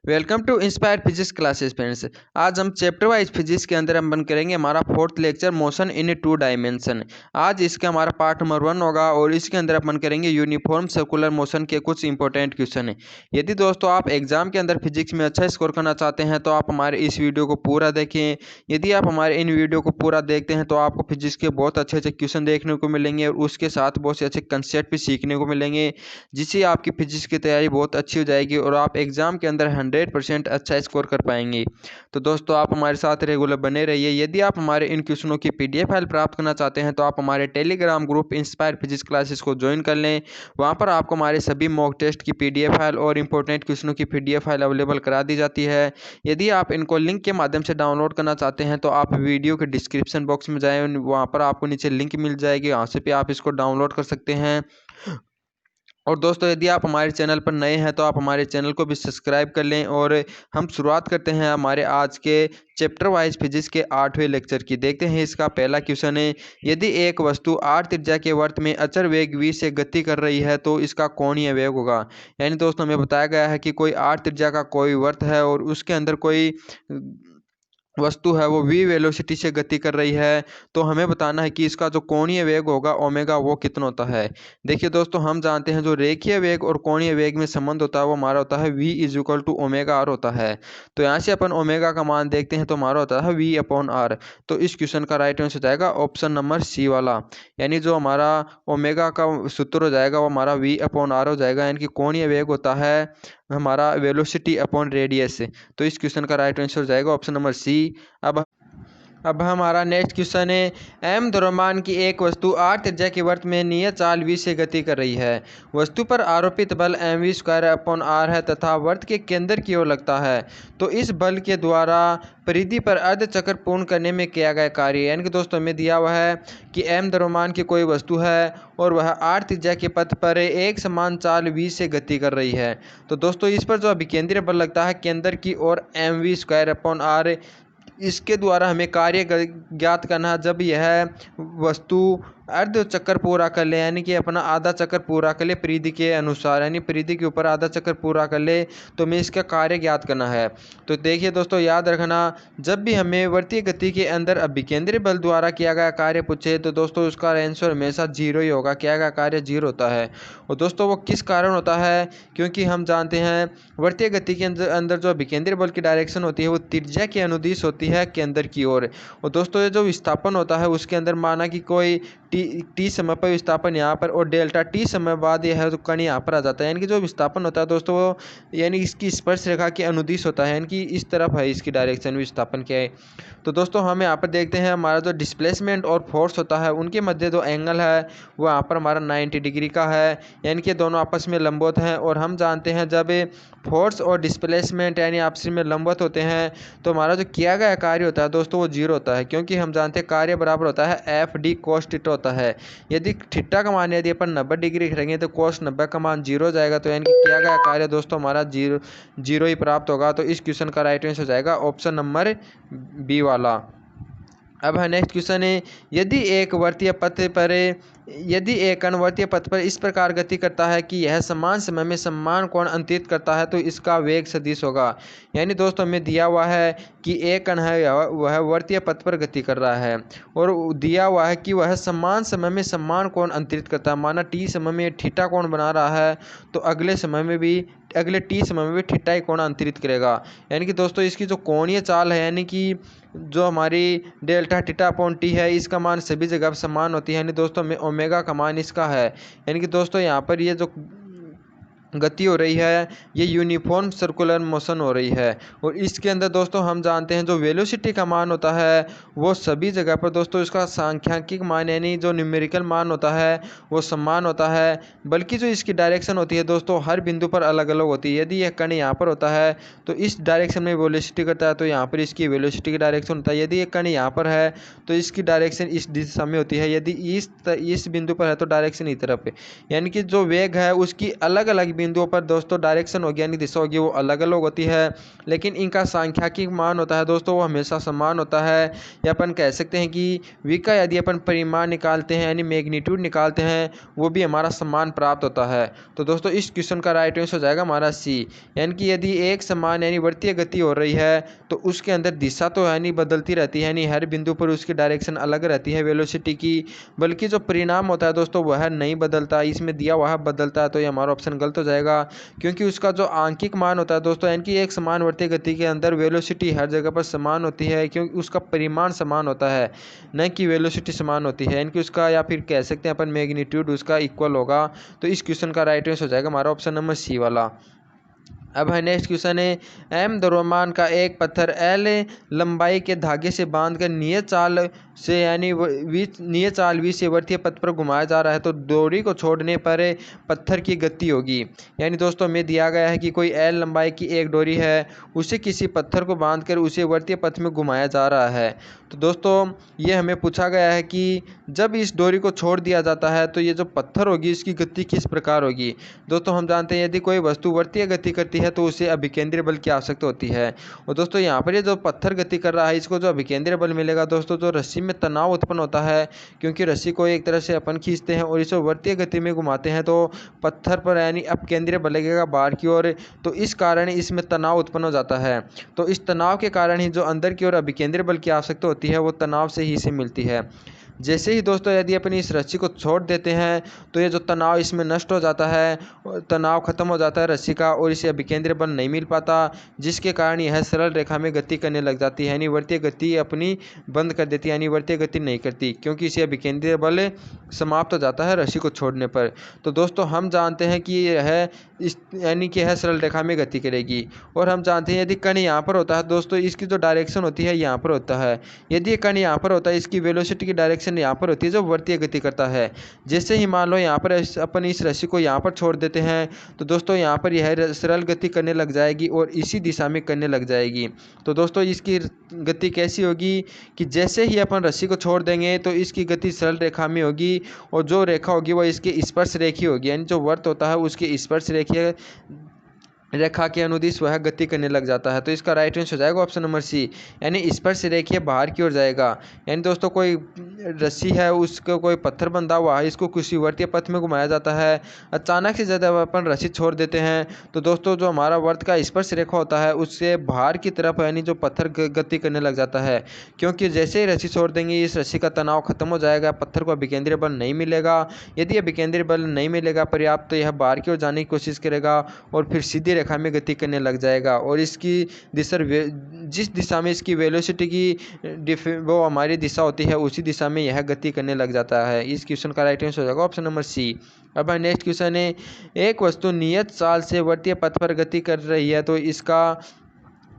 Welcome to inspire physics classes friends. आज हम chapter wise physics के अंदर हम बन करेंगे हमारा fourth lecture motion in two dimension. आज इसका हमारा पार्ट नंबर 1 होगा और इसके अंदर अपन करेंगे यूनिफॉर्म सर्कुलर मोशन के कुछ इंपॉर्टेंट क्वेश्चन है। यदि दोस्तों आप एग्जाम के अंदर फिजिक्स में अच्छा स्कोर करना चाहते हैं तो आप हमारे इस वीडियो को पूरा देखें। यदि आप हमारे इन वीडियो को पूरा देखते हैं तो आपको फिजिक्स के बहुत अच्छे अच्छे क्वेश्चन देखने को मिलेंगे और उसके साथ बहुत से अच्छे कंसेप्ट भी सीखने को मिलेंगे, जिससे आपकी फिजिक्स की तैयारी बहुत अच्छी हो जाएगी और आप एग्जाम के अंदर 100% अच्छा स्कोर कर पाएंगे। तो दोस्तों आप हमारे साथ रेगुलर बने रहिए। यदि आप हमारे इन क्वेश्चनों की PDF फाइल प्राप्त करना चाहते हैं तो आप हमारे Telegram group inspire physics classes को ज्वाइन कर लें। वहाँ पर आपको हमारे सभी मॉक टेस्ट की PDF फाइल और इंपॉर्टेंट क्वेश्चनों की PDF फाइल अवेलेबल करा दी जाती है। यदि आप इनको लिंक के माध्यम से डाउनलोड करना चाहते हैं तो आप वीडियो के डिस्क्रिप्शन बॉक्स में जाएँ, वहाँ पर आपको नीचे लिंक मिल जाएगी, वहाँ से भी आप इसको डाउनलोड कर सकते हैं। और दोस्तों यदि आप हमारे चैनल पर नए हैं तो आप हमारे चैनल को भी सब्सक्राइब कर लें। और हम शुरुआत करते हैं हमारे आज के चैप्टर वाइज फिजिक्स के 8वें लेक्चर की। देखते हैं इसका पहला क्वेश्चन है, यदि एक वस्तु r त्रिज्या के वर्त में अचर वेग v से गति कर रही है तो इसका कोणीय वेग होगा। यानी दोस्तों हमें बताया गया है कि कोई r त्रिज्या का कोई वर्त है और उसके अंदर कोई वस्तु है वो v वेलोसिटी से गति कर रही है, तो हमें बताना है कि इसका जो कोणीय वेग होगा ओमेगा वो कितना होता है। देखिए दोस्तों हम जानते हैं जो रेखीय वेग और कोणीय वेग में संबंध होता है वो हमारा होता है v is equal to omega R होता है। तो यहाँ से अपन ओमेगा का मान देखते हैं तो हमारा होता है v अपॉन आर। तो इस क्वेश्चन का राइट आंसर हो जाएगा ऑप्शन नंबर सी वाला, यानी जो हमारा ओमेगा का सूत्र हो जाएगा वो हमारा v अपॉन आर हो जाएगा, यानी कि कोणीय वेग होता है हमारा वेलोसिटी अपॉन रेडियस। तो इस क्वेश्चन का राइट आंसर हो जाएगा ऑप्शन नंबर सी। अब हमारा नेक्स्ट क्वेश्चन है, m द्रव्यमान की एक वस्तु r त्रिज्या के वर्त में नियत चाल v से गति कर रही है। वस्तु पर आरोपित बल mv² अपॉन r है तथा वर्त के केंद्र की ओर लगता है। तो इस बल के द्वारा परिधि पर अर्ध चक्र पूर्ण करने में किया गया कार्य, यानी कि दोस्तों हमें दिया हुआ है कि m द्रव्यमान की कोई वस्तु है और वह r त्रिज्या के पथ पर एक समान चाल v से गति कर रही है। तो दोस्तों इस पर जो अभिकेंद्रीय बल लगता है केंद्र की ओर mv² अपॉन r, इसके द्वारा हमें कार्य ज्ञात करना है। जब यह वस्तु अर्ध चक्कर पूरा कर ले, यानी कि अपना आधा चक्कर पूरा कर ले परिधि के अनुसार, यानी परिधि के ऊपर आधा चक्कर पूरा कर ले, तो हमें इसका कार्य ज्ञात करना है। तो देखिए दोस्तों याद रखना, जब भी हमें वर्तीय गति के अंदर अभिकेंद्रीय बल द्वारा किया गया कार्य पूछे तो दोस्तों उसका आंसर हमेशा 0 ही होगा। किया गया कार्य 0 होता है। और दोस्तों वो किस कारण होता है, क्योंकि हम जानते हैं वर्तीय गति के अंदर जो अभिकेंद्रीय बल की डायरेक्शन होती है वो त्रिज्या के अनुदिश होती है केंद्र की ओर। और दोस्तों ये जो विस्थापन होता है उसके अंदर माना कि कोई टी समय पर विस्थापन यहाँ पर और डेल्टा टी समय बाद यह है तो कण यहाँ पर आ जाता है, यानी कि जो विस्थापन होता है दोस्तों वो यानी इसकी स्पर्श रेखा के अनुदिश होता है, यानी कि इस तरफ है इसकी डायरेक्शन विस्थापन क्या है। तो दोस्तों हम यहाँ पर देखते हैं हमारा जो डिस्प्लेसमेंट और फोर्स होता है उनके मध्य जो एंगल है वो यहाँ पर हमारा 90 डिग्री का है, यानी कि दोनों आपस में लंबवत हैं। और हम जानते हैं जब फोर्स और डिस्प्लेसमेंट यानी आपस में लंबवत होते हैं तो हमारा जो किया गया कार्य होता है दोस्तों वो 0 होता है, क्योंकि हम जानते हैं कार्य बराबर होता है एफ डी कोस थीटा होता है। यदि थीटा का मान यदि अपन 90 डिग्री रखेंगे तो कोस 90 का मान 0 हो जाएगा, तो यानी कि किया गया कार्य दोस्तों हमारा 0 ही प्राप्त होगा। तो इस क्वेश्चन का राइट आंसर हो जाएगा ऑप्शन नंबर बी वाला। अब है नेक्स्ट क्वेश्चन है, यदि एक कण वर्तीय पथ पर इस प्रकार गति करता है कि यह समान समय में समान कोण अंतरित करता है तो इसका वेग सदिश होगा। यानी दोस्तों हमें दिया हुआ है कि एक कण है वह वर्तीय पथ पर गति कर रहा है और दिया हुआ है कि वह समान समय में समान कोण अंतरित करता है। माना टी समय में थीटा कोण बना रहा है तो अगले टी समय में भी थीटा ही कोण अंतरित करेगा। यानी कि दोस्तों इसकी जो कोणीय चाल है, यानी कि जो हमारी डेल्टा थीटा अपॉन टी है इसका मान सभी जगह पर समान होती है, यानी दोस्तों में ओमेगा का मान इसका है। यानी कि दोस्तों यहाँ पर ये जो गति हो रही है ये यूनिफॉर्म सर्कुलर मोशन हो रही है। और इसके अंदर दोस्तों हम जानते हैं जो वेलोसिटी का मान होता है वो सभी जगह पर दोस्तों इसका सांख्यिकीय मान यानी जो न्यूमेरिकल मान होता है वो समान होता है, बल्कि जो इसकी डायरेक्शन होती है दोस्तों हर बिंदु पर अलग अलग होती है। यदि यह कण यहाँ पर होता है तो इस डायरेक्शन में वेलोसिटी करता है तो यहाँ पर इसकी वेलोसिटी की डायरेक्शन होता है। यदि एक कण यहाँ पर है तो इसकी डायरेक्शन इस दिशा में होती है, यदि इस बिंदु पर है तो डायरेक्शन इस तरफ है। यानी कि जो वेग है उसकी अलग अलग बिंदुओं पर दोस्तों डायरेक्शन होगी यानी दिशा होगी वो अलग अलग होती है, लेकिन इनका सांख्यिकीय मान होता है दोस्तों वो हमेशा समान होता है। या अपन कह सकते हैं कि v का यदि अपन परिमाण निकालते हैं यानी मैग्नीट्यूड निकालते हैं वो भी हमारा समान प्राप्त होता है। तो दोस्तों इस क्वेश्चन का राइट आंसर हो जाएगा हमारा सी, यानी कि यदि एक समान यानी वृत्तीय गति हो रही है तो उसके अंदर दिशा तो यानी बदलती रहती है, यानी हर बिंदु पर उसकी डायरेक्शन अलग रहती है वेलोसिटी की, बल्कि जो परिणाम होता है दोस्तों वह नहीं बदलता, इसमें दिया वह बदलता है। तो ये हमारा ऑप्शन गलत हो जाएगा, क्योंकि उसका जो आंकिक मान होता है दोस्तों यानी कि एक समान वृत्तीय गति के अंदर वेलोसिटी हर जगह पर समान होती है, क्योंकि उसका परिमाण समान होता है न कि वेलोसिटी समान होती है, यानी कि उसका या फिर कह सकते हैं अपन मैग्नीट्यूड उसका इक्वल होगा। तो इस क्वेश्चन का राइट आंसर हो जाएगा हमारा ऑप्शन नंबर सी वाला। अब है नेक्स्ट क्वेश्चन है, एम द्रव्यमान का एक पत्थर एल लंबाई के धागे से बांधकर नियत चाल से यानी नियत चाल वी से वृत्तीय पथ पर घुमाया जा रहा है तो डोरी को छोड़ने पर पत्थर की गति होगी। यानी दोस्तों हमें दिया गया है कि कोई एल लंबाई की एक डोरी है, उसे किसी पत्थर को बांधकर उसे वृत्तीय पथ में घुमाया जा रहा है। तो दोस्तों ये हमें पूछा गया है कि जब इस डोरी को छोड़ दिया जाता है तो ये जो पत्थर होगी इसकी गति किस प्रकार होगी। दोस्तों हम जानते हैं यदि कोई वस्तु वृत्तीय गति करती है तो उसे अभिकेंद्रीय बल की आवश्यकता होती है। और दोस्तों यहाँ पर ये जो पत्थर गति कर रहा है इसको जो अभिकेंद्रीय बल मिलेगा दोस्तों जो रस्सी में तनाव उत्पन्न होता है, क्योंकि रस्सी को एक तरह से अपन खींचते हैं और इसे वृत्तीय गति में घुमाते हैं तो पत्थर पर यानी अपकेंद्रीय बल लगेगा बाहर की ओर, तो इस कारण इसमें तनाव उत्पन्न हो जाता है। तो इस तनाव के कारण ही जो अंदर की ओर अभिकेंद्रीय बल की आवश्यकता होती है वो तनाव से ही से मिलती है। जैसे ही दोस्तों यदि अपनी इस रस्सी को छोड़ देते हैं तो ये जो तनाव इसमें नष्ट हो जाता है, तनाव खत्म हो जाता है रस्सी का और इसे अभिकेंद्रीय बल नहीं मिल पाता, जिसके कारण यह सरल रेखा में गति करने लग जाती है, यानी वृत्तीय गति अपनी बंद कर देती है, यानी वृत्तीय गति नहीं करती क्योंकि इसे अभिकेंद्रीय बल समाप्त हो जाता है रस्सी को छोड़ने पर। तो दोस्तों हम जानते हैं कि यह इस यानी कि यह सरल रेखा में गति करेगी। और हम जानते हैं यदि कण यहाँ पर होता है दोस्तों इसकी जो डायरेक्शन होती है यहाँ पर होता है, यदि ये कण यहाँ पर होता है इसकी वेलोसिटी की डायरेक्शन यहाँ पर होती है जो वृत्तीय गति करता है। जैसे ही मान लो यहाँ पर अपन इस रस्सी को यहाँ पर छोड़ देते हैं तो दोस्तों यहाँ पर यह सरल गति करने लग जाएगी और इसी दिशा में करने लग जाएगी। तो दोस्तों इसकी गति कैसी होगी कि जैसे ही अपन रस्सी को छोड़ देंगे तो इसकी गति सरल रेखा में होगी और जो रेखा होगी वह इसके स्पर्श रेखी होगी, यानी जो वृत्त होता है उसके स्पर्श रेखा के अनुदिश वह गति करने लग जाता है। तो इसका राइट आंसर हो जाएगा ऑप्शन नंबर सी, यानी स्पर्श रेखीय बाहर की ओर जाएगा। यानी दोस्तों कोई रस्सी है उसको कोई पत्थर बंधा हुआ है, इसको किसी वर्तीय पथ में घुमाया जाता है, अचानक से जब अपन रस्सी छोड़ देते हैं तो दोस्तों जो हमारा वर्त का स्पर्श रेखा होता है उससे बाहर की तरफ यानी जो पत्थर गति करने लग जाता है, क्योंकि जैसे ही रस्सी छोड़ देंगे इस रस्सी का तनाव खत्म हो जाएगा, पत्थर को अभिकेंद्रीय बल नहीं मिलेगा। यदि अभिकेंद्रीय बल नहीं मिलेगा पर्याप्त तो यह बाहर की ओर जाने की कोशिश करेगा और फिर सीधी रेखा में गति करने लग जाएगा और इसकी दिशा जिस दिशा में इसकी वेलोसिटी की वो हमारी दिशा होती है उसी दिशा में यह गति करने लग जाता है। इस क्वेश्चन का राइट आंसर हो जाएगा ऑप्शन नंबर सी। अब नेक्स्ट क्वेश्चन है, एक वस्तु नियत चाल से वर्तीय पथ पर गति कर रही है तो इसका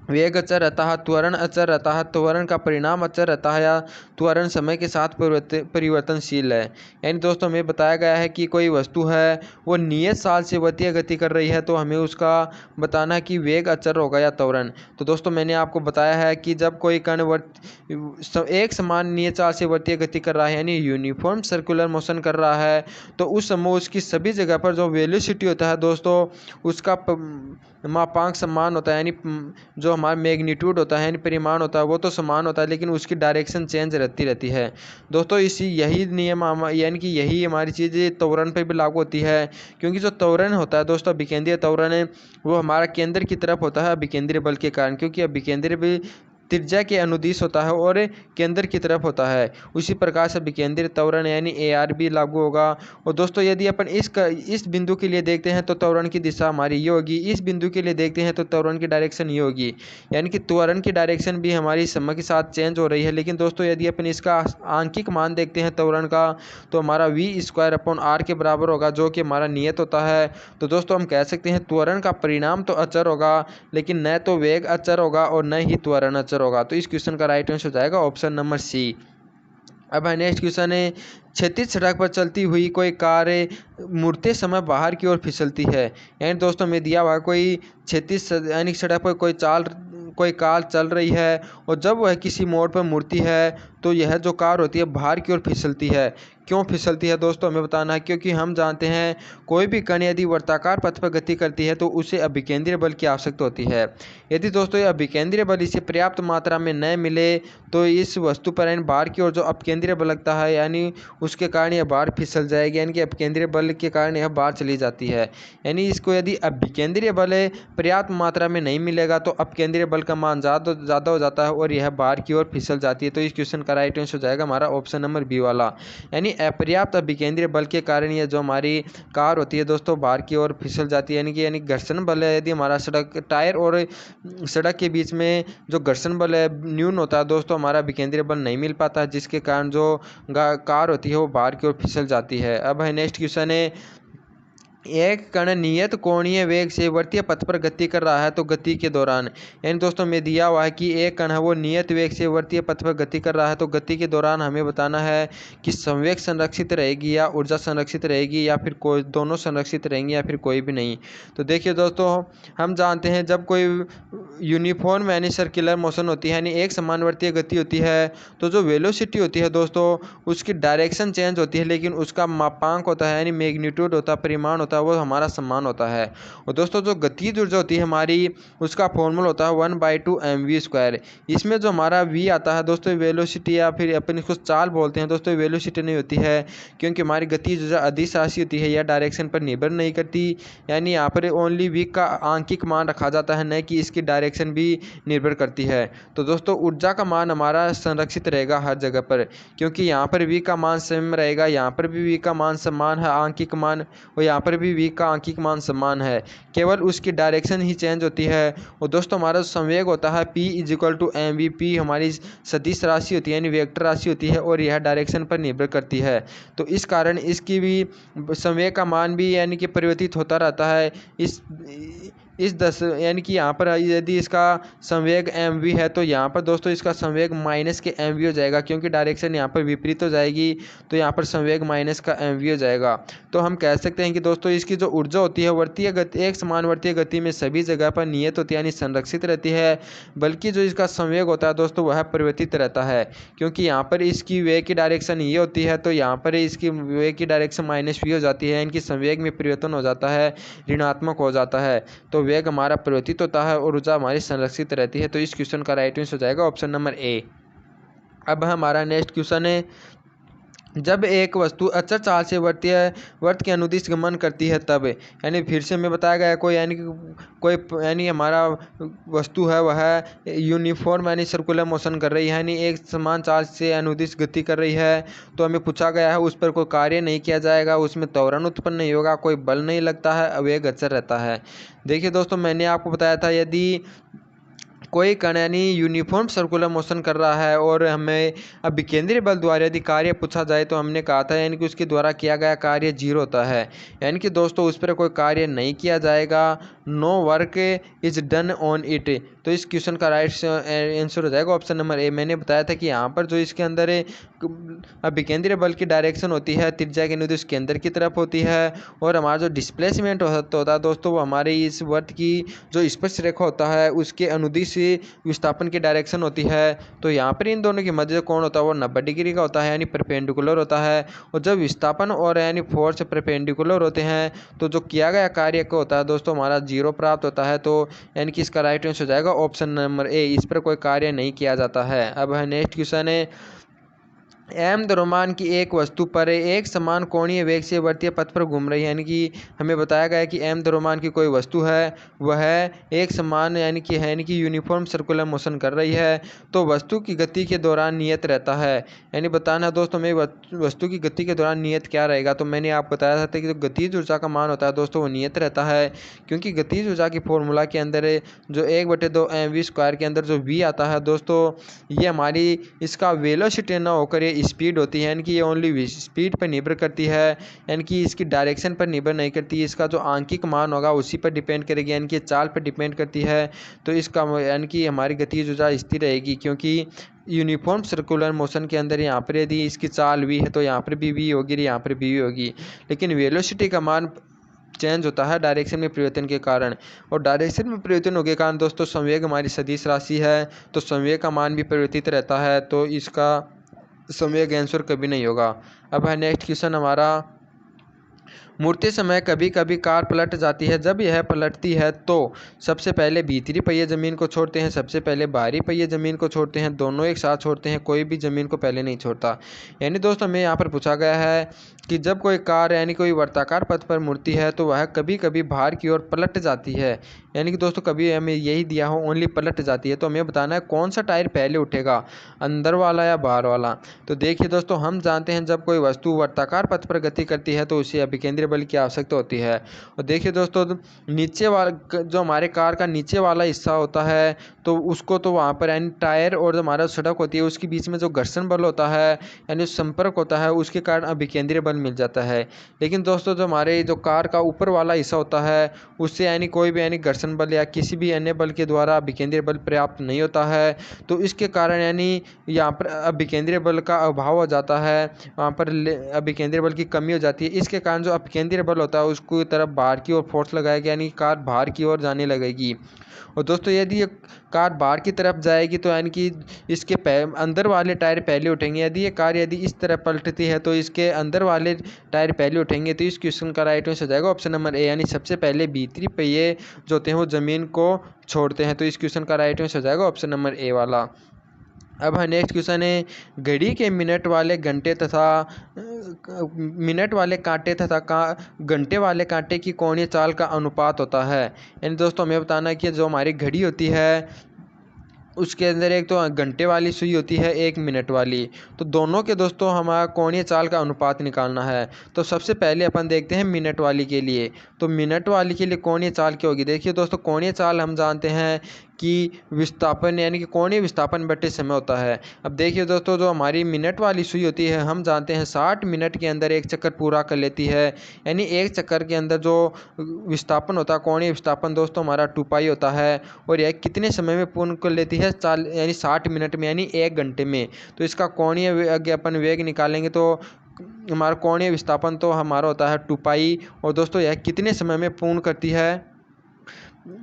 वेग अचर रहता है, त्वरण अचर रहता है, त्वरण का परिणाम अचर रहता है या त्वरण समय के साथ परिवर्तनशील है। यानी दोस्तों हमें बताया गया है कि कोई वस्तु है वो नियत चाल से वर्तीय गति कर रही है तो हमें उसका बताना कि वेग अचर होगा या त्वरण। तो दोस्तों मैंने आपको बताया है कि जब कोई कण एक समान नियत चाल से वर्तीय गति कर रहा है यानी यूनिफॉर्म सर्कुलर मोशन कर रहा है तो उस समय उसकी सभी जगह पर जो वेलोसिटी होता है दोस्तों उसका मापांक समान होता है, यानी जो हमारा मैग्नीट्यूड होता है यानी परिमाण होता है वो तो समान होता है लेकिन उसकी डायरेक्शन चेंज रहती है। दोस्तों इसी यही नियम यानी कि यही हमारी चीज़ त्वरण पे भी लागू होती है, क्योंकि जो त्वरण होता है दोस्तों अभिकेंद्रीय त्वरण है वो हमारा केंद्र की तरफ होता है अभिकेंद्रीय बल के कारण, क्योंकि अभिकेंद्रीय बल त्रिज्या के अनुदिश होता है और केंद्र की तरफ होता है। उसी प्रकार से विकेंद्रित त्वरण यानी AR भी लागू होगा। और दोस्तों यदि अपन इस बिंदु के लिए देखते हैं तो त्वरण की दिशा हमारी ये होगी, इस बिंदु के लिए देखते हैं तो त्वरण की डायरेक्शन ये होगी, यानी कि त्वरण की डायरेक्शन भी हमारी समय के साथ चेंज हो रही है। लेकिन दोस्तों यदि अपन इसका आंकिक मान देखते हैं त्वरण का तो हमारा v²/r के बराबर होगा जो कि हमारा नियत होता है। तो दोस्तों हम कह सकते हैं त्वरण का परिणाम तो अचर होगा लेकिन न तो वेग अचर होगा और न ही त्वरण अचर होगा। तो इस क्वेश्चन का राइट आंसर हो जाएगा ऑप्शन नंबर सी। अब नेक्स्ट क्वेश्चन है, क्षैतिज सड़क पर चलती हुई कोई कार मुड़ते समय बाहर की ओर फिसलती है। यानी दोस्तों में दिया हुआ कोई क्षैतिज यानी सड़क पर कोई कार चल रही है और जब वह किसी मोड़ पर मुड़ती है तो यह जो कार होती है बाहर की ओर फिसलती है। क्यों फिसलती है दोस्तों, हमें बताना है। क्योंकि हम जानते हैं कोई भी कण यदि वर्ताकार पथ पर गति करती है तो उसे अभिकेंद्रीय बल की आवश्यकता होती है। यदि दोस्तों ये अभिकेंद्रीय बल इसे पर्याप्त मात्रा में न मिले तो इस वस्तु पर यानी बाहर की ओर जो अपकेंद्रीय बल लगता है यानी उसके कारण यह बाहर फिसल जाएगी, यानी कि अपकेंद्रीय बल के कारण यह बाहर चली जाती है। यानी इसको यदि अभिकेंद्रीय बल पर्याप्त मात्रा में नहीं मिलेगा तो अपकेंद्रीय बल का मान ज़्यादा हो जाता है और यह बाहर की ओर फिसल जाती है। तो इस क्वेश्चन का राइट आंसर हो जाएगा हमारा ऑप्शन नंबर बी वाला, यानी अपर्याप्त अभिकेंद्रीय बल के कारण ये जो हमारी कार होती है दोस्तों बाहर की ओर फिसल जाती है। यानी घर्षण बल है, यदि हमारा सड़क टायर और सड़क के बीच में जो घर्षण बल है न्यून होता है दोस्तों, हमारा अभिकेंद्रीय बल नहीं मिल पाता है, जिसके कारण जो कार होती है वो बाहर की ओर फिसल जाती है। अब है नेक्स्ट क्वेश्चन है, एक कण नियत कोणीय वेग से वर्तीय पथ पर गति कर रहा है तो गति के दौरान, यानी दोस्तों में दिया हुआ है कि एक कण है वो नियत वेग से वर्तीय पथ पर गति कर रहा है तो गति के दौरान हमें बताना है कि संवेग संरक्षित रहेगी या ऊर्जा संरक्षित रहेगी या फिर कोई दोनों संरक्षित रहेंगी या फिर कोई भी नहीं। तो देखिए दोस्तों, हम जानते हैं जब कोई यूनिफॉर्म यानी सर्कुलर मोशन होती है यानी एक समान वर्तीय गति होती है तो जो वेलोसिटी होती है दोस्तों उसकी डायरेक्शन चेंज होती है, लेकिन उसका मापांक होता है यानी मैग्नीट्यूड होता है, परिमाण होता है, वो हमारा समान होता है। और दोस्तों जो गतिज ऊर्जा होती है हमारी उसका फॉर्मूला होता है 1/2 mv²। इसमें जो हमारा v आता है दोस्तों वेलोसिटी या फिर अपन इसको चाल बोलते हैं दोस्तों, वेलोसिटी नहीं होती है क्योंकि हमारी गतिज ऊर्जा अदिश राशि होती है, यह डायरेक्शन पर निर्भर नहीं करती। यानी यहाँ पर ओनली v का आंकिक मान रखा जाता है, न कि इसकी डायरेक्शन भी निर्भर करती है। तो दोस्तों ऊर्जा का मान हमारा संरक्षित रहेगा हर जगह पर, क्योंकि यहाँ पर v का मान सेम रहेगा, यहाँ पर भी v का मान समान है आंकिक मान, और यहाँ पर भी v का आंकिक मान समान है, केवल उसकी डायरेक्शन ही चेंज होती है। और दोस्तों हमारा संवेग होता है p = mv। p हमारी सदिश राशि होती है यानी वेक्टर राशि होती है और यह डायरेक्शन पर निर्भर करती है। तो इस कारण इसकी भी संवेग का मान भी यानी कि परिवर्तित होता रहता है। यानी कि यहाँ पर यदि इसका संवेग mv है तो यहाँ पर दोस्तों इसका संवेग माइनस के mv हो जाएगा, क्योंकि डायरेक्शन यहाँ पर विपरीत हो जाएगी तो यहाँ पर संवेग माइनस का mv हो जाएगा। तो हम कह सकते हैं कि दोस्तों इसकी जो ऊर्जा होती है वर्तीय गति एक समान वर्तीय गति में सभी जगह पर नियत होती है यानी संरक्षित रहती है, बल्कि जो इसका संवेग होता है दोस्तों वह परिवर्तित रहता है, क्योंकि यहाँ पर इसकी वेग की डायरेक्शन ये होती है तो यहाँ पर इसकी वेग की डायरेक्शन -v हो जाती है, इनकी संवेग में परिवर्तन हो जाता है, ऋणात्मक हो जाता है। तो वेग हमारा परिवर्तित होता है और ऊर्जा हमारी संरक्षित रहती है। तो इस क्वेश्चन का राइट आंसर हो जाएगा ऑप्शन नंबर ए। अब हमारा नेक्स्ट क्वेश्चन है, जब एक वस्तु अचर चाल से वर्त के अनुदिश गमन करती है तब, यानी फिर से हमें बताया गया यानी हमारा वस्तु है वह यूनिफॉर्म यानी सर्कुलर मोशन कर रही है, यानी एक समान चाल से अनुदिश गति कर रही है। तो हमें पूछा गया है उस पर कोई कार्य नहीं किया जाएगा, उसमें त्वरण उत्पन्न नहीं होगा, कोई बल नहीं लगता है, वेग अचर रहता है। देखिए दोस्तों मैंने आपको बताया था यदि कोई कण यानी यूनिफॉर्म सर्कुलर मोशन कर रहा है और हमें अभिकेंद्रीय बल द्वारा यदि कार्य पूछा जाए तो हमने कहा था यानी कि उसके द्वारा किया गया कार्य 0 होता है, यानी कि दोस्तों उस पर कोई कार्य नहीं किया जाएगा, no work is done on it. तो इस क्वेश्चन का राइट आंसर हो जाएगा ऑप्शन नंबर ए। मैंने बताया था कि यहाँ पर जो इसके अंदर अभिकेंद्रीय बल की डायरेक्शन होती है त्रिज्या के अनुदिश केंद्र की तरफ होती है, और हमारा जो डिस्प्लेसमेंट होता है दोस्तों वो हमारे इस वर्त की जो स्पर्श रेखा होता है उसके अनुदिश विस्थापन की डायरेक्शन होती है। तो यहाँ पर इन दोनों के मध्य कोण होता है वो 90 डिग्री का होता है यानी परपेंडिकुलर होता है, और जब विस्थापन और यानी फोर्स परपेंडिकुलर होते हैं तो जो किया गया कार्य को होता है दोस्तों हमारा 0 प्राप्त होता है। तो यानी कि इसका राइट आंसर हो जाएगा ऑप्शन नंबर ए, इस पर कोई कार्य नहीं किया जाता है। अब है नेक्स्ट क्वेश्चन है, एम द्रव्यमान की एक वस्तु पर एक समान कोणीय वेग से वर्तीय पथ पर घूम रही है, यानी कि हमें बताया गया है कि एम द्रव्यमान की कोई वस्तु है वह एक समान यानी कि यूनिफॉर्म सर्कुलर मोशन कर रही है तो वस्तु की गति के दौरान नियत रहता है। यानी बताना दोस्तों में वस्तु की गति के दौरान नियत क्या रहेगा, तो मैंने आपको बताया था कि जो गतिज ऊर्जा का मान होता है दोस्तों वो नियत रहता है, क्योंकि गतिज ऊर्जा की फॉर्मूला के अंदर जो 1/2 mv² के अंदर जो v आता है दोस्तों ये हमारी इसका वेलोसिटी ना होकर स्पीड होती है, यानी कि ये ओनली स्पीड पर निर्भर करती है, यानी कि इसकी डायरेक्शन पर निर्भर नहीं करती, इसका जो आंकिक मान होगा उसी पर डिपेंड करेगी, यानी कि चाल पर डिपेंड करती है। तो इसका यानी कि हमारी गतिज ऊर्जा स्थिर रहेगी, क्योंकि यूनिफॉर्म सर्कुलर मोशन के अंदर यहाँ पर यदि इसकी चाल v है तो यहाँ पर भी v होगी, यहाँ पर भी v होगी, लेकिन वेलोसिटी का मान चेंज होता है डायरेक्शन में परिवर्तन के कारण, और डायरेक्शन में परिवर्तन होने के कारण दोस्तों संवेग हमारी सदिश राशि है तो संवेग का मान भी परिवर्तित रहता है। तो इसका समय का आंसर कभी नहीं होगा। अब है नेक्स्ट क्वेश्चन हमारा, मुड़ते समय कभी कभी कार पलट जाती है। जब यह पलटती है तो सबसे पहले भीतरी पहिए ज़मीन को छोड़ते हैं, सबसे पहले बाहरी पहिए ज़मीन को छोड़ते हैं, दोनों एक साथ छोड़ते हैं, कोई भी ज़मीन को पहले नहीं छोड़ता। यानी दोस्तों हमें यहाँ पर पूछा गया है कि जब कोई कार यानी कोई वर्ताकार पथ पर मुड़ती है तो वह कभी कभी बाहर की ओर पलट जाती है। यानी कि दोस्तों कभी हमें यही दिया हो ओनली पलट जाती है, तो हमें बताना है कौन सा टायर पहले उठेगा, अंदर वाला या बाहर वाला। तो देखिए दोस्तों, हम जानते हैं जब कोई वस्तु वर्ताकार पथ पर गति करती है तो उसे अभिकेंद्री बल की आवश्यकता होती है। और देखिए दोस्तों, नीचे वाला जो हमारे कार का नीचे वाला हिस्सा होता है तो उसको तो वहाँ पर यानी टायर और जो हमारा सड़क होती है उसके बीच में जो घर्षण बल होता है यानी संपर्क होता है, उसके कारण अभिकेंद्री बल मिल जाता है। लेकिन दोस्तों जो हमारे जो कार का ऊपर वाला हिस्सा होता है उससे यानी कोई भी यानी घर्षण बल या किसी भी अन्य बल के द्वारा अभिकेंद्री बल पर्याप्त नहीं होता है, तो इसके कारण यानी यहाँ पर अभिकेंद्री बल का अभाव हो जाता है, वहाँ पर अभिकेंद्री बल की कमी हो जाती है। इसके कारण जो अभिकेंद्री बल होता है उसको तरफ बाहर की ओर फोर्स लगाएगा यानी कार बाहर की ओर जाने लगेगी। और दोस्तों यदि ये कार बाहर की तरफ जाएगी तो यानी कि इसके अंदर वाले टायर पहले उठेंगे। यदि ये कार यदि इस तरफ पलटती है तो इसके अंदर वाले टायर पहले उठेंगे। तो इस क्वेश्चन का राइट आंसर हो जाएगा ऑप्शन नंबर ए, यानी सबसे पहले भीतरी पहिए जो होते हैं वो ज़मीन को छोड़ते हैं। तो इस क्वेश्चन का राइट आंसर हो जाएगा ऑप्शन नंबर ए वाला। अब है नेक्स्ट क्वेश्चन है, घड़ी के मिनट वाले घंटे तथा मिनट वाले कांटे तथा घंटे वाले कांटे की कोणीय चाल का अनुपात होता है। यानी दोस्तों हमें बताना है कि जो हमारी घड़ी होती है उसके अंदर एक तो घंटे वाली सुई होती है, एक मिनट वाली, तो दोनों के दोस्तों हमारा कोणीय चाल का अनुपात निकालना है। तो सबसे पहले अपन देखते हैं मिनट वाली के लिए। तो मिनट वाली के लिए कोणीय चाल क्या होगी? देखिए दोस्तों, कोणीय चाल हम जानते हैं कि विस्थापन यानी कि कोणीय विस्थापन बटे समय होता है। अब देखिए दोस्तों, जो हमारी मिनट वाली सुई होती है हम जानते हैं 60 मिनट के अंदर एक चक्कर पूरा कर लेती है। यानी एक चक्कर के अंदर जो विस्थापन होता है, कोणीय विस्थापन दोस्तों हमारा 2 पाई होता है। और यह कितने समय में पूर्ण कर लेती है? यानी 60 मिनट में, यानी 1 घंटे में। तो इसका कोणीय वेग अपन वेग निकालेंगे तो हमारा कोणीय विस्थापन तो हमारा होता है 2 पाई। और दोस्तों यह कितने समय में पूर्ण करती है?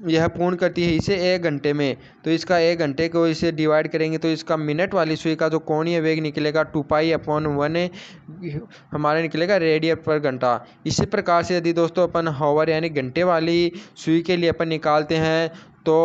यह पूर्ण करती है इसे 1 घंटे में। तो इसका 1 घंटे को इसे डिवाइड करेंगे तो इसका मिनट वाली सुई का जो कोणीय वेग निकलेगा 2 पाई अपॉन 1 हमारा निकलेगा रेडियन पर घंटा। इसी प्रकार से यदि दोस्तों अपन हावर यानी घंटे वाली सुई के लिए अपन निकालते हैं तो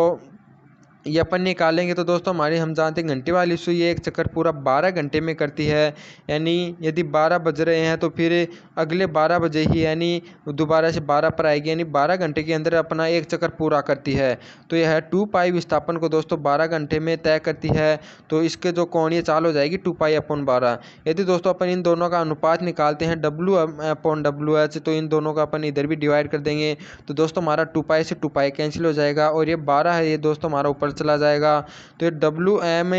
ये अपन निकालेंगे तो दोस्तों हमारी हम जानते हैं घंटे वाली सुई एक चक्कर पूरा 12 घंटे में करती है। यानी यदि 12 बज रहे हैं तो फिर अगले 12 बजे ही यानी दोबारा से 12 पर आएगी, यानी 12 घंटे के अंदर अपना एक चक्कर पूरा करती है। तो यह 2 पाई विस्थापन को दोस्तों 12 घंटे में तय करती है। तो इसके जो कोणीय चाल हो जाएगी 2 पाई अपॉन 12। यदि दोस्तों अपन इन दोनों का अनुपात निकालते हैं W अपॉन WH, तो इन दोनों का अपन इधर भी डिवाइड कर देंगे तो दोस्तों हमारा 2 पाई से 2 पाई कैंसिल हो जाएगा और ये 12 है, ये दोस्तों हमारा ऊपर चला जाएगा। तो ये WM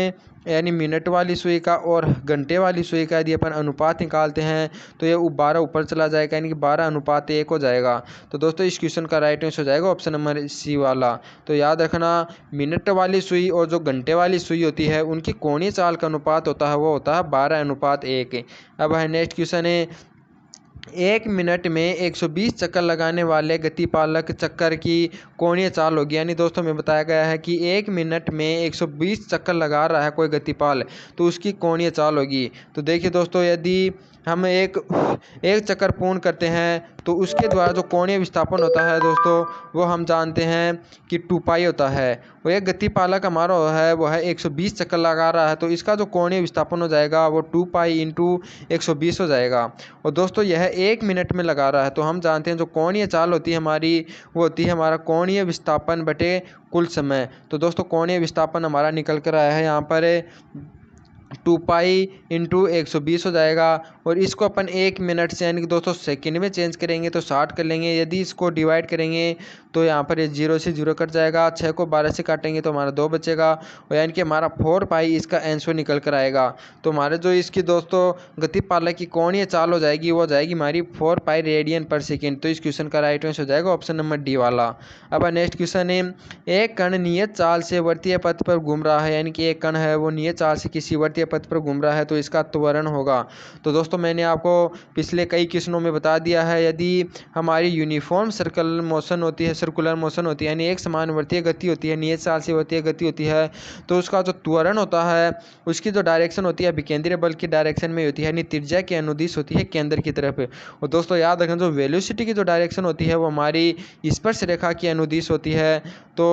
यानी मिनट वाली सुई का और घंटे वाली सुई का यदि अपन अनुपात निकालते हैं तो ये 12 ऊपर चला जाएगा, यानी कि 12:1 हो जाएगा। तो दोस्तों इस क्वेश्चन का राइट आंसर हो जाएगा ऑप्शन नंबर सी वाला। तो याद रखना, मिनट वाली सुई और जो घंटे वाली सुई होती है उनकी कोणीय चाल का अनुपात होता है वो होता है 12:1। अब है नेक्स्ट क्वेश्चन है, 1 मिनट में 120 चक्कर लगाने वाले गतिपालक चक्कर की कोणीय चाल होगी। यानी दोस्तों में बताया गया है कि 1 मिनट में 120 चक्कर लगा रहा है कोई गतिपाल तो उसकी कोणीय चाल होगी। तो देखिए दोस्तों, यदि हम एक चक्कर पूर्ण करते हैं तो उसके द्वारा जो कोणीय विस्थापन होता है दोस्तों वो हम जानते हैं कि 2 पाई होता है। वो एक गतिपालक हमारा है वो है 120 चक्कर लगा रहा है तो इसका जो कोणीय विस्थापन हो जाएगा वो 2 पाई इंटू 120 हो जाएगा। और दोस्तों यह 1 मिनट में लगा रहा है तो हम जानते हैं जो कोणीय चाल होती है हमारी वो होती है हमारा कोणीय विस्थापन बटे कुल समय। तो दोस्तों कोणीय विस्थापन हमारा निकल कर आया है यहाँ पर 2 पाई इंटू 120 हो जाएगा। और इसको अपन 1 मिनट से यानी कि दोस्तों सेकंड में चेंज करेंगे तो 60 कर लेंगे। यदि इसको डिवाइड करेंगे तो यहाँ पर ये 0 से 0 कट जाएगा, 6 को 12 से काटेंगे तो हमारा 2 बचेगा और यानी कि हमारा 4 पाई इसका आंसर निकल कर आएगा। तो हमारे जो इसकी दोस्तों गतिपालक की कोणीय चाल हो जाएगी वो हो जाएगी हमारी 4 पाई रेडियन पर सेकेंड। तो इस क्वेश्चन का राइट आंसर हो जाएगा ऑप्शन नंबर डी वाला। अब नेक्स्ट क्वेश्चन है, एक कण नियत चाल से वर्तीय पथ पर घूम रहा है। यानी कि एक कण है वो नियत चाल से किसी वर्तीय समान पथ पर घूम रहा है तो इसका त्वरण होगा। तो दोस्तों मैंने आपको पिछले कई क्वेश्चनों में बता दिया है, यदि हमारी यूनिफॉर्म सर्कुलर मोशन होती है यानी एक समानुवर्तीय गति होती है, नियत चाल से वर्तीय गति होती है, तो उसका जो त्वरण होता है उसकी जो डायरेक्शन होती है विकेंद्रीय बल की डायरेक्शन में होती है, यानी त्रिज्या के अनुदिश होती है केंद्र की तरफ। और दोस्तों याद रखें जो वेलोसिटी की जो डायरेक्शन होती है वो हमारी स्पर्श रेखा की अनुदिश होती है। तो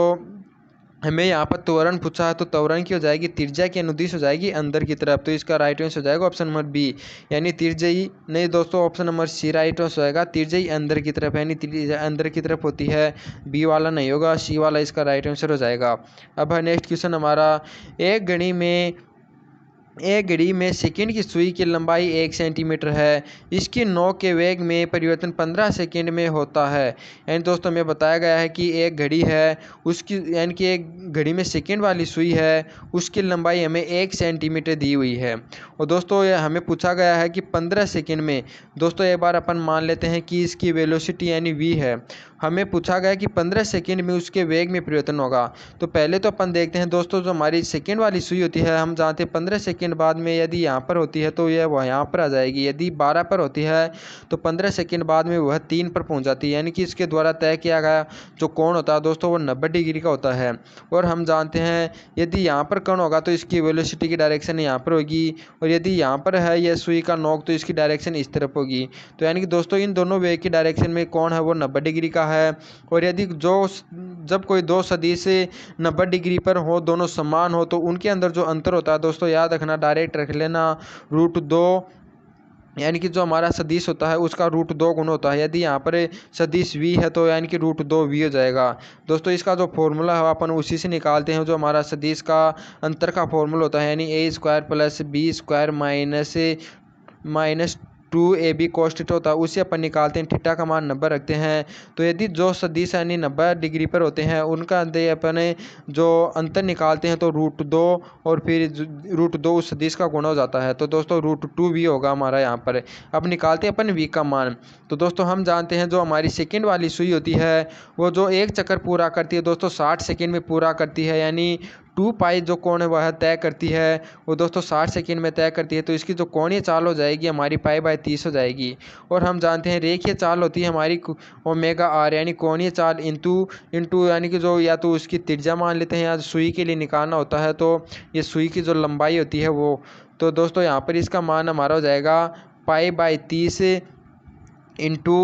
हमें यहाँ पर त्वरण पूछा है तो त्वरण की हो जाएगी त्रिज्या की अनुदिश हो जाएगी अंदर की तरफ, तो इसका राइट आंसर हो जाएगा ऑप्शन नंबर बी, यानी त्रिज्यी नहीं दोस्तों option number C right answer होएगा, त्रिज्यी अंदर की तरफ यानी त्रिज्या अंदर की तरफ होती है, बी वाला नहीं होगा, सी वाला इसका राइट आंसर हो जाएगा। अब है नेक्स्ट क्वेश्चन हमारा, एक घड़ी में सेकंड की सुई की लंबाई 1 सेंटीमीटर है, इसकी नोक के वेग में परिवर्तन 15 सेकंड में होता है। यानी दोस्तों हमें बताया गया है कि एक घड़ी है उसकी यानी कि एक घड़ी में सेकंड वाली सुई है उसकी लंबाई हमें 1 सेंटीमीटर दी हुई है। और दोस्तों ये हमें पूछा गया है कि 15 सेकंड में, दोस्तों एक बार अपन मान लेते हैं कि इसकी वेलोसिटी यानी v है, हमें पूछा गया कि 15 सेकंड में उसके वेग में परिवर्तन होगा। तो पहले तो अपन देखते हैं दोस्तों जो हमारी सेकंड वाली सुई होती है हम जानते हैं 15 सेकंड बाद में यदि यहाँ पर होती है तो यह वह यहाँ पर आ जाएगी, यदि 12 पर होती है तो 15 सेकंड बाद में वह 3 पर पहुँच जाती है, यानी कि इसके द्वारा तय किया गया जो कोण होता है दोस्तों वो 90 डिग्री का होता है। और हम जानते हैं यदि यहाँ पर कोण होगा तो इसकी वेलोसिटी की डायरेक्शन यहाँ पर होगी, और यदि यहाँ पर है यह सुई का नोक तो इसकी डायरेक्शन इस तरफ होगी। तो यानी कि दोस्तों इन दोनों वेग की डायरेक्शन में कोण है वो 90 डिग्री का है। और यदि जब कोई दो सदिश 90 डिग्री पर हो, दोनों समान हो, तो उनके अंदर जो अंतर होता है दोस्तों याद रखना, डायरेक्ट रख लेना, √2, यानी कि जो हमारा सदिश होता है उसका √2 गुना होता है। यदि यहाँ पर सदिश v है तो यानी कि √2v हो जाएगा। दोस्तों इसका जो फॉर्मूला है अपन उसी से निकालते हैं, जो हमारा सदिश का अंतर का फॉर्मूला होता है, यानी a² + b² minus 2ab cos theta होता है, उसे अपन निकालते हैं, थीटा का मान 90 रखते हैं। तो यदि जो सदिश यानी 90 डिग्री पर होते हैं उनका अंदर अपन जो अंतर निकालते हैं तो √2 और फिर √2 उस सदिश का गुणा हो जाता है, तो दोस्तों √2v होगा हमारा यहाँ पर। अब निकालते हैं अपन v का मान। तो दोस्तों हम जानते हैं जो हमारी सेकेंड वाली सुई होती है वो जो एक चक्कर पूरा करती है दोस्तों 60 सेकेंड में पूरा करती है, यानी 2π जो कोण है वह तय करती है वो दोस्तों 60 सेकंड में तय करती है, तो इसकी जो कोणीय चाल हो जाएगी हमारी π/30 हो जाएगी। और हम जानते हैं रेखीय चाल होती है हमारी ω/r, यानी कोणीय चाल इंटू यानी कि जो या तो उसकी त्रिज्या मान लेते हैं या सुई के लिए निकालना होता है तो ये सुई की जो लंबाई होती है वो, तो दोस्तों यहाँ पर इसका मान हमारा हो जाएगा π/30 इंटू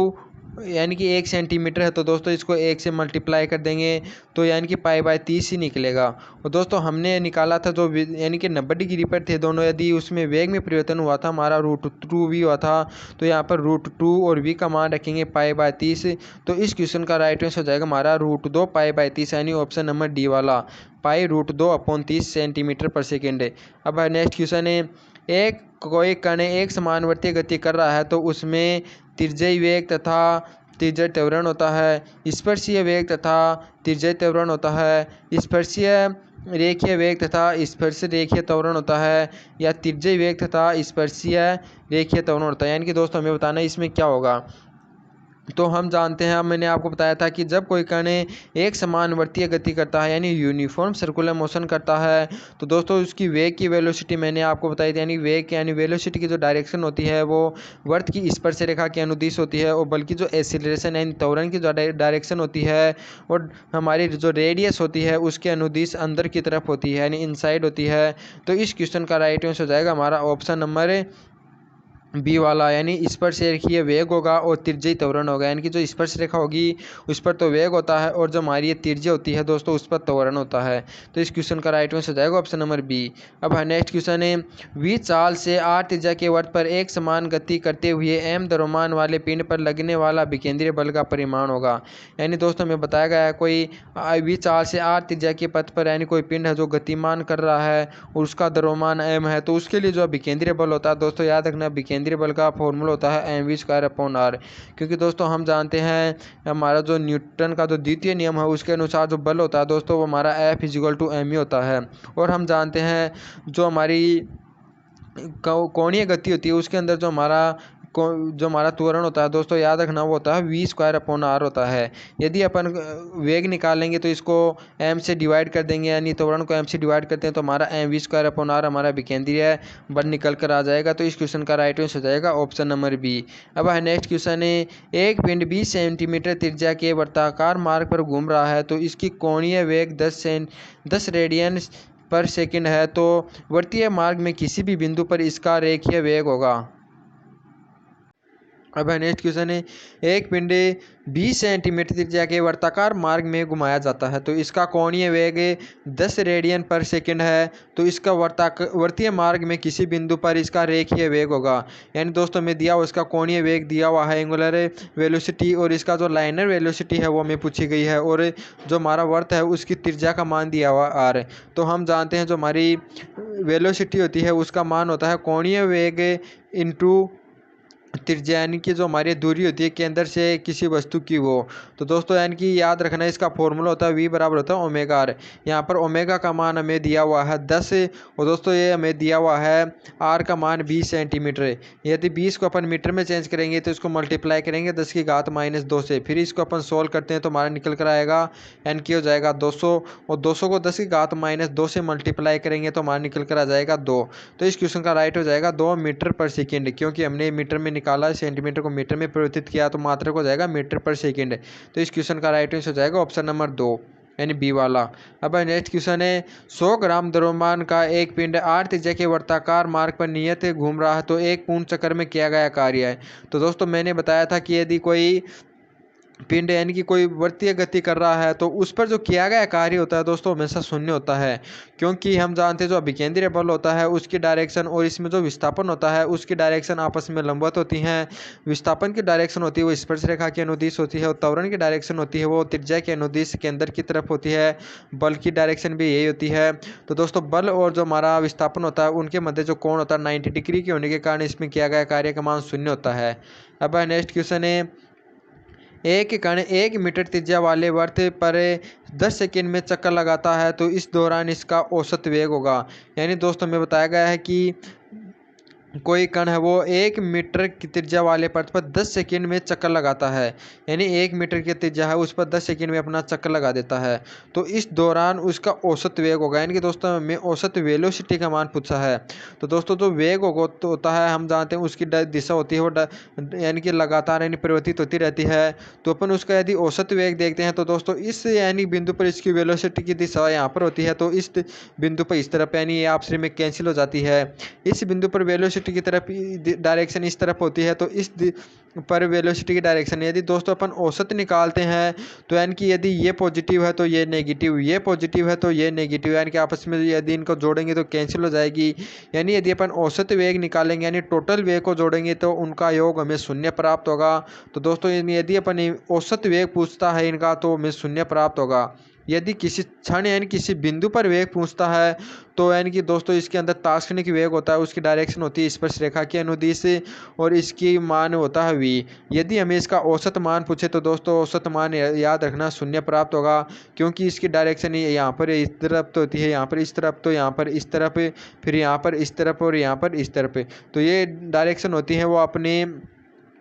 यानी कि 1 सेंटीमीटर है तो दोस्तों इसको 1 से मल्टीप्लाई कर देंगे तो यानी कि π/30 ही निकलेगा। और दोस्तों हमने निकाला था जो यानी कि 90 डिग्री पर थे दोनों, यदि उसमें वेग में परिवर्तन हुआ था हमारा √2v हुआ था, तो यहाँ पर √2 और v का मान रखेंगे π/30। तो इस क्वेश्चन का राइट आंसर हो जाएगा हमारा √2 π/30, यानी ऑप्शन नंबर डी वाला, π√2/30 सेंटीमीटर पर सेकेंड। अब नेक्स्ट क्वेश्चन है, कोई कण एक समानुवर्तीय गति कर रहा है तो उसमें त्रिज्यीय वेग तथा त्रिज्यीय त्वरण होता है, स्पर्शीय वेग तथा त्रिज्यीय त्वरण होता है, स्पर्शीय रेखीय वेग तथा स्पर्श रेखीय त्वरण होता है, या त्रिज्यीय वेग तथा स्पर्शीय रेखीय त्वरण होता है। यानी कि दोस्तों हमें बताना है इसमें क्या होगा। तो हम जानते हैं, मैंने आपको बताया था कि जब कोई कण एक समानुवर्तीय गति करता है यानी यूनिफॉर्म सर्कुलर मोशन करता है तो दोस्तों उसकी वेग की वेलोसिटी मैंने आपको बताई थी, यानी वेग यानी वेलोसिटी की जो डायरेक्शन होती है वो वर्त की स्पर्श रेखा की अनुदिश होती है, और बल्कि जो एक्सीलरेशन यानी त्वरण की जो डायरेक्शन होती है वो हमारी जो रेडियस होती है उसके अनुदिश अंदर की तरफ होती है, यानी इनसाइड होती है। तो इस क्वेश्चन का राइट आंसर हो जाएगा हमारा ऑप्शन नंबर बी वाला, यानी स्पर्श रेखीय वेग होगा और त्रिज्यीय त्वरण होगा, यानी कि जो स्पर्श रेखा होगी उस पर तो वेग होता है और जो हमारी ये त्रिज्या होती है दोस्तों उस पर त्वरण होता है। तो इस क्वेश्चन का राइट आंसर हो जाएगा ऑप्शन नंबर बी। अब नेक्स्ट क्वेश्चन है, v चाल से r त्रिज्या के वर्त पर एक समान गति करते हुए m द्रव्यमान वाले पिंड पर लगने वाला विकेंद्रीय बल का परिमाण होगा। यानी दोस्तों हमें बताया गया है कोई v चाल से r त्रिज्या के पथ पर यानी कोई पिंड है जो गतिमान कर रहा है और उसका द्रव्यमान m है, तो उसके लिए जो विकेंद्रीय बल होता है दोस्तों याद रखना केंद्रीय बल का फॉर्मूला होता है mv²/r, क्योंकि दोस्तों हम जानते हैं हमारा जो न्यूटन का जो द्वितीय नियम है उसके अनुसार जो बल होता है दोस्तों वो हमारा F = ma होता है। और हम जानते हैं जो हमारी कोणीय गति होती है उसके अंदर जो हमारा जो हमारा त्वरण होता है दोस्तों याद रखना वो होता है v²/r होता है। यदि अपन वेग निकालेंगे तो इसको m से डिवाइड कर देंगे, यानी त्वरण को m से डिवाइड करते हैं तो हमारा mv²/r हमारा विकेंद्रीय बल निकल कर आ जाएगा। तो इस क्वेश्चन का राइट आंसर हो जाएगा ऑप्शन नंबर बी। अब है नेक्स्ट क्वेश्चन है, एक पिंड 20 सेंटीमीटर त्रिज्या के वर्ताकार मार्ग पर घूम रहा है तो इसकी कोणीय वेग 10 रेडियन पर सेकंड है, तो वर्तीय मार्ग में किसी भी बिंदु पर इसका रेखीय वेग होगा। अब है नेक्स्ट क्वेश्चन है, एक पिंड 20 सेंटीमीटर त्रिज्या के वर्ताकार मार्ग में घुमाया जाता है तो इसका कोणीय वेग 10 रेडियन पर सेकंड है, तो इसका वर्तीय मार्ग में किसी बिंदु पर इसका रेखीय वेग होगा। यानी दोस्तों में दिया हुआ इसका कोणीय वेग दिया हुआ है एंगुलर वेलोसिटी, और इसका जो लाइनर वेलोसिटी है वो हमें पूछी गई है, और जो हमारा वर्त है उसकी त्रिज्या का मान दिया हुआ r। तो हम जानते हैं जो हमारी वेलोसिटी होती है उसका मान होता है कोणीय वेग इंटू त्रिज्या, यानी कि जो हमारी दूरी होती है केंद्र से किसी वस्तु की वो। तो दोस्तों यानी कि याद रखना इसका फॉर्मूला होता है v बराबर होता है ओमेगा r। यहाँ पर ओमेगा का मान हमें दिया हुआ है 10, और दोस्तों ये हमें दिया हुआ है r का मान 20 सेंटीमीटर। यदि 20 को अपन मीटर में चेंज करेंगे तो इसको मल्टीप्लाई करेंगे 10⁻⁻2 से, फिर इसको अपन सोल्व करते हैं तो हमारा निकल कर आएगा n की हो जाएगा 200, और 200 को 10⁻⁻2 से मल्टीप्लाई करेंगे तो हमारा निकल कर आ जाएगा 2। तो इस क्वेश्चन का राइट हो जाएगा 2 मीटर पर सेकेंड, क्योंकि हमने मीटर में निकाला है, सेंटीमीटर को मीटर में परिवर्तित किया तो मात्रक हो जाएगा मीटर पर सेकंड। तो इस क्वेश्चन का राइट आंसर हो जाएगा ऑप्शन नंबर 2 यानी बी वाला। अब नेक्स्ट क्वेश्चन है, 100 ग्राम द्रव्यमान का एक पिंड r त्रिज्या के वर्ताकार मार्ग पर नियत घूम रहा है तो एक पूर्ण चक्कर में किया गया कार्य है। तो दोस्तों मैंने बताया था कि यदि कोई पिंड यानी कि कोई वर्तीय गति कर रहा है तो उस पर जो किया गया कार्य होता है दोस्तों हमेशा शून्य होता है, क्योंकि हम जानते हैं जो अभिकेंद्रीय बल होता है उसकी डायरेक्शन और इसमें जो विस्थापन होता है उसकी डायरेक्शन आपस में लंबवत होती हैं। विस्थापन की डायरेक्शन होती है वो स्पर्श रेखा की अनुदिश होती है, और त्वरण की डायरेक्शन होती है वो त्रिज्या के अनुदिश केंद्र की तरफ होती है। बल की डायरेक्शन भी यही होती है। तो दोस्तों बल और जो हमारा विस्थापन होता है उनके मध्य जो कोण होता है 90 डिग्री के होने के कारण इसमें किया गया कार्य का मान शून्य होता है। अब नेक्स्ट क्वेश्चन है, एक कण 1 मीटर त्रिज्या वाले वर्त पर 10 सेकंड में चक्कर लगाता है तो इस दौरान इसका औसत वेग होगा। यानी दोस्तों में बताया गया है कि कोई कण है वो 1 मीटर की त्रिज्या वाले पथ पर 10 सेकंड में चक्कर लगाता है, यानी 1 मीटर की त्रिज्या है उस पर 10 सेकंड में अपना चक्कर लगा देता है, तो इस दौरान उसका औसत वेग होगा। यानी कि दोस्तों में औसत वेलोसिटी का मान पूछा है। तो दोस्तों जो वेग होगा तो होता है हम जानते हैं उसकी दिशा होती है वो यानी कि लगातार यानी परिवर्तित होती रहती है। तो अपन उसका यदि औसत वेग देखते हैं तो दोस्तों इस यानी बिंदु पर इसकी वेलोसिटी की दिशा यहाँ पर होती है, तो इस बिंदु पर इस तरफ यानी ये आपस में कैंसिल हो जाती है। इस बिंदु पर वेलोसिटी की तरफ डायरेक्शन इस तरफ होती है, तो इस पर वेलोसिटी की डायरेक्शन यदि दोस्तों अपन औसत निकालते हैं तो यानी कि यदि ये पॉजिटिव है तो ये नेगेटिव, ये पॉजिटिव है तो ये नेगेटिव, यानी कि आपस में यदि इनको जोड़ेंगे तो कैंसिल हो जाएगी। यानी यदि अपन औसत वेग निकालेंगे यानी टोटल वेग को जोड़ेंगे तो उनका योग हमें शून्य प्राप्त होगा। तो दोस्तों यदि अपन औसत वेग पूछता है इनका तो हमें शून्य प्राप्त होगा। यदि किसी क्षण यानी किसी बिंदु पर वेग पूछता है तो यानी कि दोस्तों इसके अंदर तात्क्षणिक वेग होता है, उसकी डायरेक्शन होती है स्पर्श रेखा के अनुदिश और इसकी मान होता है v। यदि हमें इसका औसत मान पूछे तो दोस्तों औसत मान याद रखना शून्य प्राप्त होगा, क्योंकि इसकी डायरेक्शन यहाँ पर इस तरफ तो होती है, यहाँ पर इस तरफ, तो यहाँ पर इस तरफ, फिर यहाँ पर इस तरफ और यहाँ पर इस तरफ। तो ये डायरेक्शन होती है वो अपने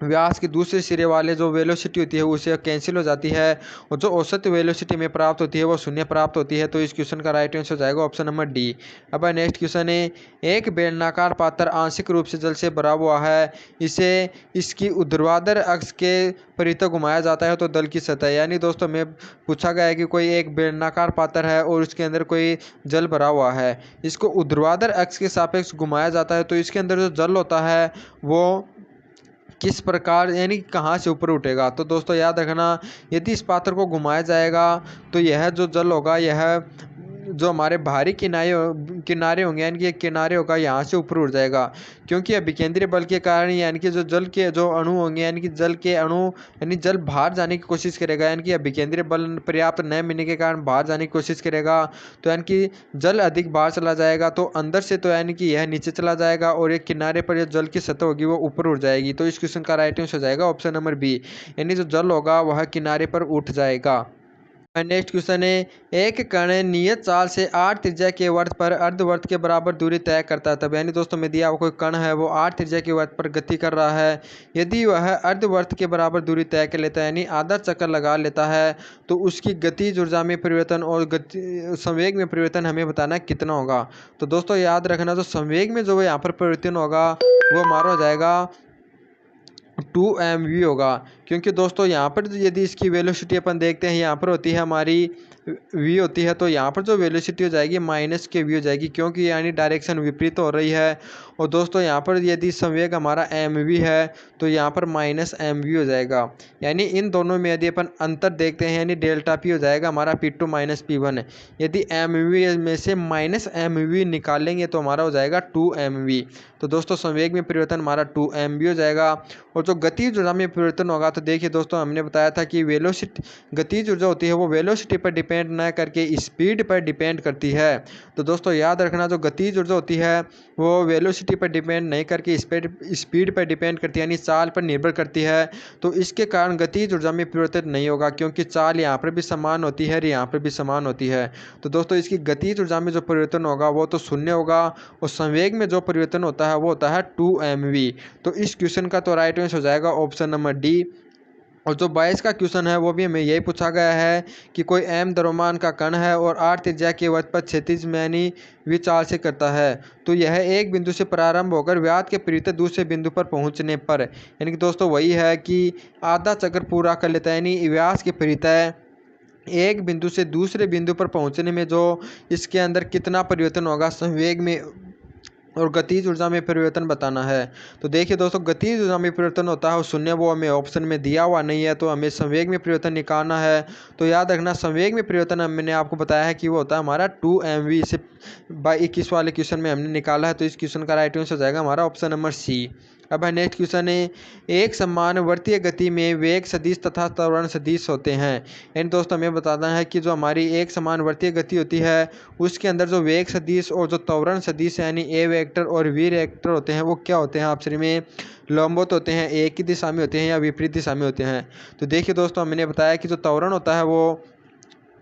व्यास के दूसरे सिरे वाले जो वेलोसिटी होती है उससे कैंसिल हो जाती है, और जो औसत वेलोसिटी में प्राप्त होती है वो शून्य प्राप्त होती है। तो इस क्वेश्चन का राइट आंसर हो जाएगा ऑप्शन नंबर डी। अब नेक्स्ट क्वेश्चन है, एक बेलनाकार पात्र आंशिक रूप से जल से भरा हुआ है, इसे इसकी ऊर्ध्वाधर अक्ष के परितः घुमाया जाता है तो दल की सतह, यानी दोस्तों में पूछा गया है कि कोई एक बेलनाकार पात्र है और उसके अंदर कोई जल भरा हुआ है, इसको ऊर्ध्वाधर अक्ष के सापेक्ष घुमाया जाता है तो इसके अंदर जो जल होता है वो किस प्रकार यानी कहाँ से ऊपर उठेगा। तो दोस्तों याद रखना यदि इस पात्र को घुमाया जाएगा तो यह जो जल होगा यह जो हमारे बाहरी किनारे होंगे यानी कि एक किनारे होगा यहाँ से ऊपर उठ जाएगा, क्योंकि अभिकेंद्रीय बल के कारण यानी कि जो जल के जो अणु होंगे यानी कि जल के अणु यानी जल बाहर जाने की कोशिश करेगा, यानी कि अभिकेंद्रीय बल पर्याप्त न मिलने के कारण बाहर जाने की कोशिश करेगा, तो यानी कि जल अधिक बाहर चला जाएगा तो अंदर से तो यानी कि यह नीचे चला जाएगा और एक किनारे पर जो जल की सतह होगी वो ऊपर उठ जाएगी। तो इस क्वेश्चन का राइट आंसर हो जाएगा ऑप्शन नंबर बी, यानी जो जल होगा वह किनारे पर उठ जाएगा। नेक्स्ट क्वेश्चन है, एक कण नियत चाल से 8 त्रिज्या के वृत्त पर अर्धवृत्त के बराबर दूरी तय करता है। तब यानी दोस्तों में दिया हुआ कोई कण है वो 8 त्रिज्या के वृत्त पर गति कर रहा है। यदि वह अर्धवृत्त के बराबर दूरी तय कर लेता है यानी आधा चक्कर लगा लेता है तो उसकी गतिज ऊर्जा में परिवर्तन और गति संवेग में परिवर्तन हमें बताना है कितना होगा। तो दोस्तों याद रखना, जो संवेग में जो यहाँ पर परिवर्तन होगा वो हमारा हो जाएगा 2mv होगा। क्योंकि दोस्तों यहाँ पर यदि इसकी वेलोसिटी अपन देखते हैं यहाँ पर होती है हमारी v होती है, तो यहाँ पर जो वेलोसिटी हो जाएगी माइनस के v हो जाएगी, क्योंकि यानी डायरेक्शन विपरीत हो रही है। और दोस्तों यहाँ पर यदि संवेग हमारा mv है तो यहाँ पर माइनस mv हो जाएगा। यानी इन दोनों में यदि अपन अंतर देखते हैं यानी डेल्टा p हो जाएगा हमारा p2 माइनस p1। यदि mv में से माइनस mv निकालेंगे तो हमारा हो जाएगा 2mv। तो दोस्तों संवेग में परिवर्तन हमारा 2mv हो जाएगा। और जो गतिज ऊर्जा में परिवर्तन होगा तो देखिए दोस्तों हमने बताया था कि वेलोसिटी गतिज ऊर्जा होती है वो वेलोसिटी पर डिपेंड न करके स्पीड पर डिपेंड करती है। तो दोस्तों याद रखना, जो गतिज ऊर्जा होती है वो वेलोसिटी पर डिपेंड नहीं करके स्पीड पर डिपेंड करती है यानी चाल पर निर्भर करती है। तो इसके कारण गतिज ऊर्जा में परिवर्तन नहीं होगा, क्योंकि चाल यहाँ पर भी समान होती है और यहाँ पर भी समान होती है। तो दोस्तों इसकी गतिज ऊर्जा में जो परिवर्तन होगा वो तो शून्य होगा और संवेग में जो परिवर्तन होता है वो होता है 2mv। तो इस क्वेश्चन का तो राइट आंसर हो जाएगा ऑप्शन नंबर डी। और जो 22 का क्वेश्चन है वो भी हमें यही पूछा गया है कि कोई m द्रव्यमान का कण है और 8 त्रिज्या के वृत्त पर क्षैतिज में यानी विचार से करता है। तो यह एक बिंदु से प्रारंभ होकर व्यास के परिवर्तित दूसरे बिंदु पर पहुंचने पर यानी कि दोस्तों वही है कि आधा चक्कर पूरा कर लेता है, यानी व्यास के परिवर्तित एक बिंदु से दूसरे बिंदु पर पहुंचने में जो इसके अंदर कितना परिवर्तन होगा संवेग में और गतिज ऊर्जा में परिवर्तन बताना है। तो देखिए दोस्तों गतिज ऊर्जा में परिवर्तन होता है और शून्य वो हमें ऑप्शन में दिया हुआ नहीं है, तो हमें संवेग में परिवर्तन निकालना है। तो याद रखना संवेग में परिवर्तन मैंने आपको बताया है कि वो होता है हमारा 2mv। से 21 वाले क्वेश्चन में हमने निकाला है, तो इस क्वेश्चन का राइट आंसर हो जाएगा हमारा ऑप्शन नंबर सी। अब है नेक्स्ट क्वेश्चन है, एक समान वर्तीय गति में वेग सदिश तथा त्वरण सदिश होते हैं। यानी दोस्तों हमें बताना है कि जो हमारी एक समान वर्तीय गति होती है उसके अंदर जो वेग सदिश और जो त्वरण सदिश यानी ए वेक्टर और वी वेक्टर होते हैं वो क्या होते हैं आपस में लंबवत होते हैं, एक ही दिशा में होते हैं या विपरीत दिशा में होते हैं। तो देखिए दोस्तों हमने बताया कि जो त्वरण होता है वो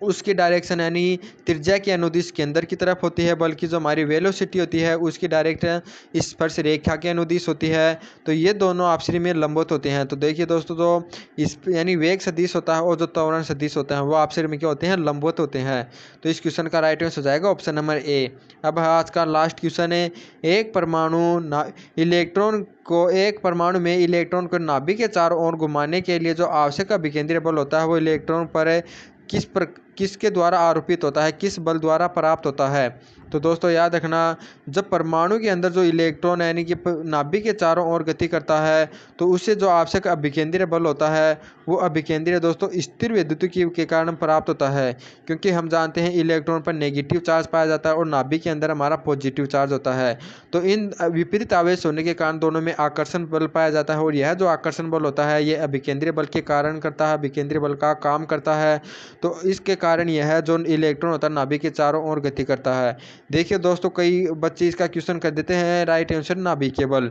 उसकी डायरेक्शन यानी त्रिज्या के अनुदिश केंद्र की तरफ होती है, बल्कि जो हमारी वेलोसिटी होती है उसकी डायरेक्शन स्पर्श रेखा के अनुदिश होती है। तो ये दोनों आपसी में लंबवत होते हैं। तो देखिए दोस्तों जो इस यानी वेग सदिश होता है और जो त्वरण सदिश होता है वो आपसी में क्या होते हैं लंबवत होते हैं। तो इस क्वेश्चन का राइट आंसर हो जाएगा ऑप्शन नंबर ए। अब आज का लास्ट क्वेश्चन है, एक परमाणु में इलेक्ट्रॉन को नाभिक के चारों ओर घुमाने के लिए जो आवश्यक अभिकेंद्रीय बल होता है वो इलेक्ट्रॉन पर किसके द्वारा आरोपित होता है, किस बल द्वारा प्राप्त होता है। तो दोस्तों याद रखना, जब परमाणु के अंदर जो इलेक्ट्रॉन यानी कि नाभिक के चारों ओर गति करता है तो उससे जो आवश्यक अभिकेंद्रीय बल होता है वो अभिकेंद्रीय दोस्तों स्थिर विद्युत के कारण प्राप्त होता है। क्योंकि हम जानते हैं इलेक्ट्रॉन पर नेगेटिव चार्ज पाया जाता है और नाभिक के अंदर हमारा पॉजिटिव चार्ज होता है। तो इन विपरीत आवेश होने के कारण दोनों में आकर्षण बल पाया जाता है और यह जो आकर्षण बल होता है ये अभिकेंद्रीय बल के कारण करता है, अभिकेंद्रीय बल का काम करता है। तो इसके कारण यह जो इलेक्ट्रॉन होता है नाभिक के चारों ओर गति करता है। देखिए दोस्तों कई बच्चे इसका क्वेश्चन कर देते हैं राइट आंसर नाभिकीय बल।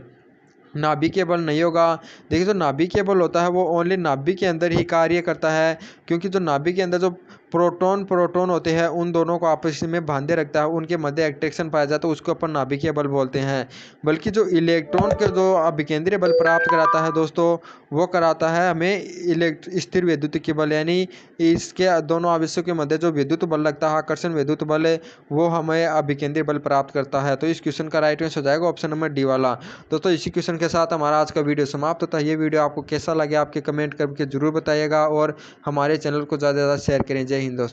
नाभिकीय बल नहीं होगा। देखिए जो नाभिकीय बल होता है वो ओनली नाभिक के अंदर ही कार्य करता है, क्योंकि जो नाभिक के अंदर जो प्रोटॉन होते हैं उन दोनों को आपस में बांधे रखता है, उनके मध्य अट्रैक्शन पाया जाता है, उसको अपन नाभिकीय बल बोलते हैं। बल्कि जो इलेक्ट्रॉन के जो अभिकेंद्रीय बल प्राप्त कराता है दोस्तों वो कराता है हमें स्थिर विद्युत के बल, यानी इसके दोनों आवेशों के मध्य जो विद्युत बल लगता है आकर्षण विद्युत बल है वो हमें अभिकेंद्रीय बल प्राप्त करता है। तो इस क्वेश्चन का राइट आंसर हो जाएगा ऑप्शन नंबर डी वाला। दोस्तों इसी क्वेश्चन के साथ हमारा आज का वीडियो समाप्त होता है। ये वीडियो आपको कैसा लगे आपके कमेंट करके जरूर बताइएगा और हमारे चैनल को ज़्यादा से ज़्यादा शेयर करें। जय हिंद दोस्तों।